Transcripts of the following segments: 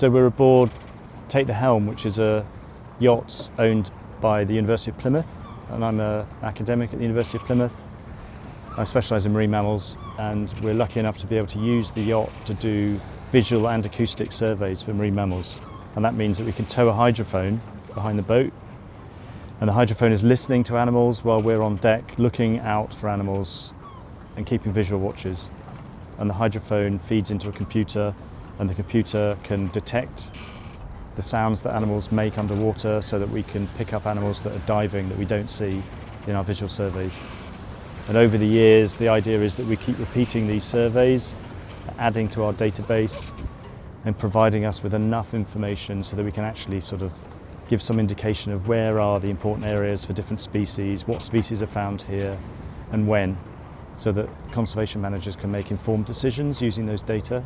So we're aboard Take The Helm, which is a yacht owned by the University of Plymouth, and I'm an academic at the University of Plymouth. I specialise in marine mammals, and we're lucky enough to be able to use the yacht to do visual and acoustic surveys for marine mammals. And that means that we can tow a hydrophone behind the boat, and the hydrophone is listening to animals while we're on deck, looking out for animals and keeping visual watches. And the hydrophone feeds into a computer, and the computer can detect the sounds that animals make underwater so that we can pick up animals that are diving that we don't see in our visual surveys. And over the years, the idea is that we keep repeating these surveys, adding to our database and providing us with enough information so that we can actually sort of give some indication of where are the important areas for different species, what species are found here and when, so that conservation managers can make informed decisions using those data.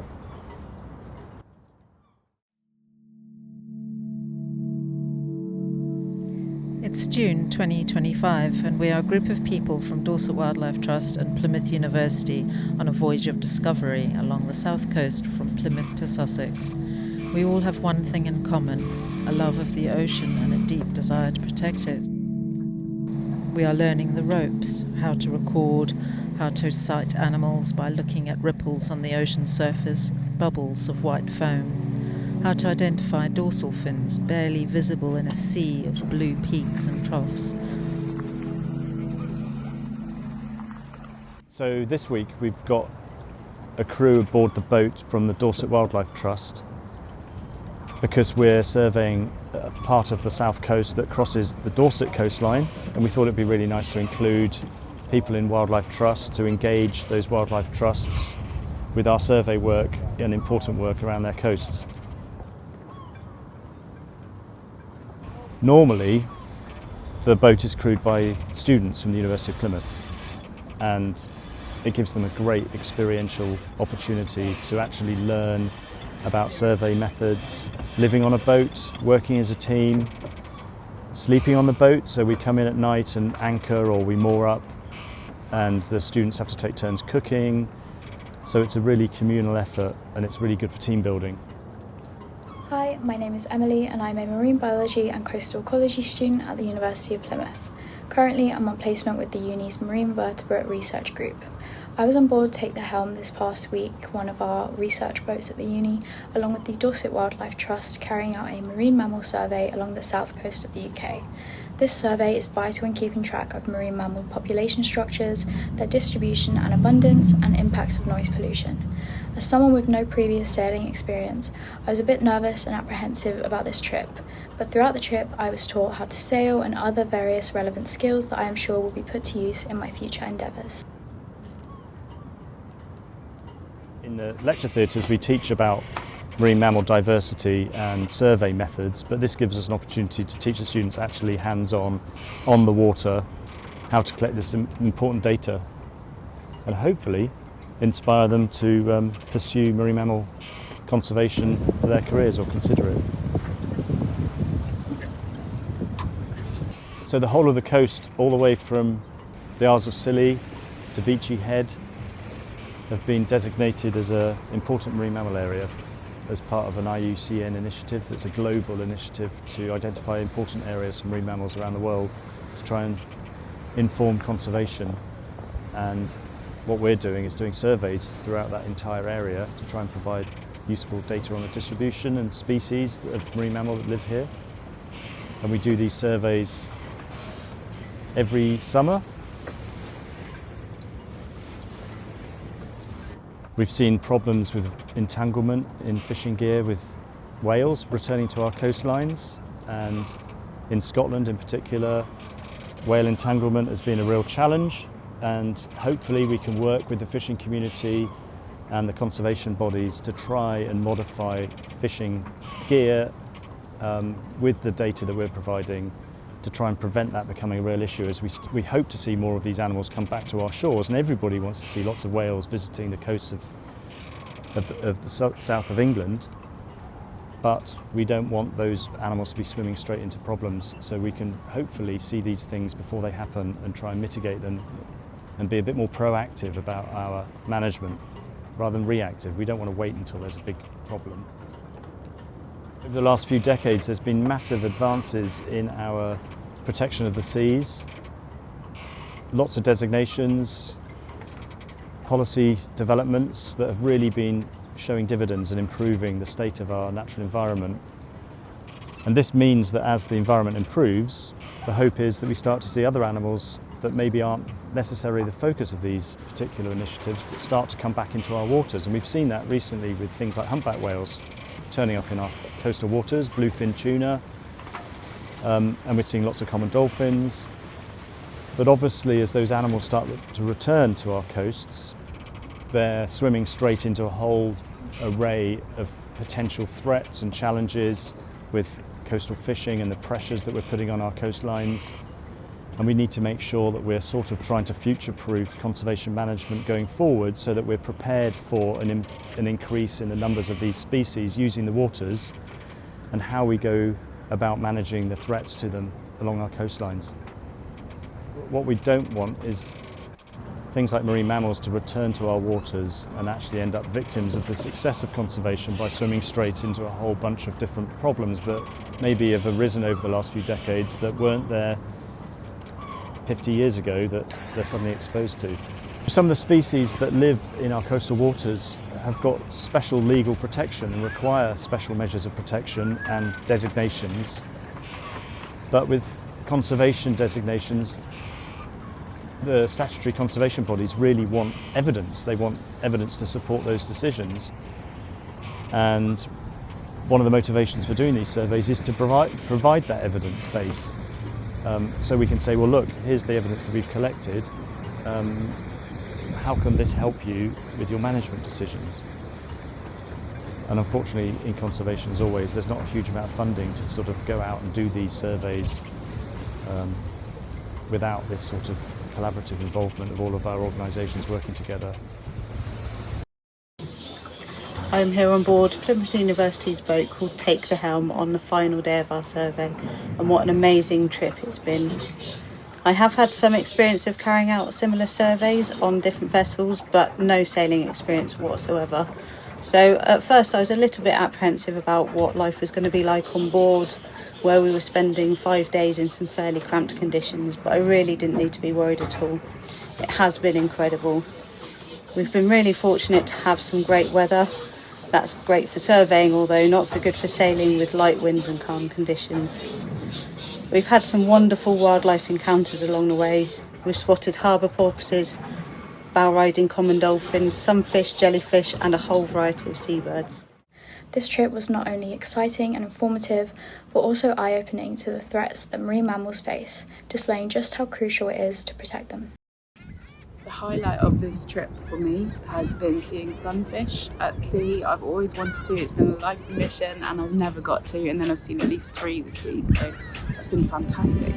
It's June 2025 and we are a group of people from Dorset Wildlife Trust and Plymouth University on a voyage of discovery along the south coast from Plymouth to Sussex. We all have one thing in common, a love of the ocean and a deep desire to protect it. We are learning the ropes, how to record, how to sight animals by looking at ripples on the ocean surface, bubbles of white foam. How to identify dorsal fins barely visible in a sea of blue peaks and troughs. So this week we've got a crew aboard the boat from the Dorset Wildlife Trust because we're surveying a part of the south coast that crosses the Dorset coastline, and we thought it'd be really nice to include people in Wildlife Trust to engage those wildlife trusts with our survey work and important work around their coasts. Normally, the boat is crewed by students from the University of Plymouth, and it gives them a great experiential opportunity to actually learn about survey methods, living on a boat, working as a team, sleeping on the boat. So we come in at night and anchor, or we moor up, and the students have to take turns cooking. So it's a really communal effort, and it's really good for team building. Hi, my name is Emily and I'm a marine biology and coastal ecology student at the University of Plymouth. Currently I'm on placement with the uni's Marine Vertebrate Research Group. I was on board Take The Helm this past week, one of our research boats at the uni, along with the Dorset Wildlife Trust, carrying out a marine mammal survey along the south coast of the UK. This survey is vital in keeping track of marine mammal population structures, their distribution and abundance, and impacts of noise pollution. As someone with no previous sailing experience, I was a bit nervous and apprehensive about this trip, but throughout the trip I was taught how to sail and other various relevant skills that I am sure will be put to use in my future endeavours. In the lecture theatres we teach about marine mammal diversity and survey methods, but this gives us an opportunity to teach the students actually hands-on, on the water, how to collect this important data, and hopefully inspire them to pursue marine mammal conservation for their careers or consider it. So the whole of the coast, all the way from the Isles of Scilly to Beachy Head, have been designated as an important marine mammal area as part of an IUCN initiative that's a global initiative to identify important areas for marine mammals around the world to try and inform conservation. And what we're doing is doing surveys throughout that entire area to try and provide useful data on the distribution and species of marine mammal that live here. And we do these surveys every summer. We've seen problems with entanglement in fishing gear with whales returning to our coastlines, and in Scotland in particular, whale entanglement has been a real challenge, and hopefully we can work with the fishing community and the conservation bodies to try and modify fishing gear with the data that we're providing to try and prevent that becoming a real issue, as we hope to see more of these animals come back to our shores, and everybody wants to see lots of whales visiting the coasts of the south of England, but we don't want those animals to be swimming straight into problems, so we can hopefully see these things before they happen and try and mitigate them and be a bit more proactive about our management rather than reactive. We don't want to wait until there's a big problem. Over the last few decades, there's been massive advances in our protection of the seas. Lots of designations, policy developments that have really been showing dividends and improving the state of our natural environment. And this means that as the environment improves, the hope is that we start to see other animals that maybe aren't necessarily the focus of these particular initiatives that start to come back into our waters. And we've seen that recently with things like humpback whales turning up in our coastal waters, bluefin tuna, and we're seeing lots of common dolphins. But obviously, as those animals start to return to our coasts, they're swimming straight into a whole array of potential threats and challenges with coastal fishing and the pressures that we're putting on our coastlines. And we need to make sure that we're sort of trying to future-proof conservation management going forward so that we're prepared for an increase in the numbers of these species using the waters and how we go about managing the threats to them along our coastlines. What we don't want is things like marine mammals to return to our waters and actually end up victims of the success of conservation by swimming straight into a whole bunch of different problems that maybe have arisen over the last few decades that weren't there 50 years ago that they're suddenly exposed to. Some of the species that live in our coastal waters have got special legal protection and require special measures of protection and designations. But with conservation designations, the statutory conservation bodies really want evidence. They want evidence to support those decisions. And one of the motivations for doing these surveys is to provide that evidence base. So we can say, well, look, here's the evidence that we've collected. How can this help you with your management decisions? And unfortunately, in conservation, as always, there's not a huge amount of funding to sort of go out and do these surveys without this sort of collaborative involvement of all of our organisations working together. I'm here on board Plymouth University's boat called Take The Helm on the final day of our survey, and what an amazing trip it's been. I have had some experience of carrying out similar surveys on different vessels, but no sailing experience whatsoever. So at first I was a little bit apprehensive about what life was going to be like on board, where we were spending 5 days in some fairly cramped conditions, but I really didn't need to be worried at all. It has been incredible. We've been really fortunate to have some great weather. That's great for surveying, although not so good for sailing with light winds and calm conditions. We've had some wonderful wildlife encounters along the way. We've spotted harbour porpoises, bow riding common dolphins, sunfish, jellyfish, and a whole variety of seabirds. This trip was not only exciting and informative, but also eye-opening to the threats that marine mammals face, displaying just how crucial it is to protect them. The highlight of this trip for me has been seeing sunfish at sea. I've always wanted to, it's been a life's mission and I've never got to, and then I've seen at least 3 this week, so that's been fantastic.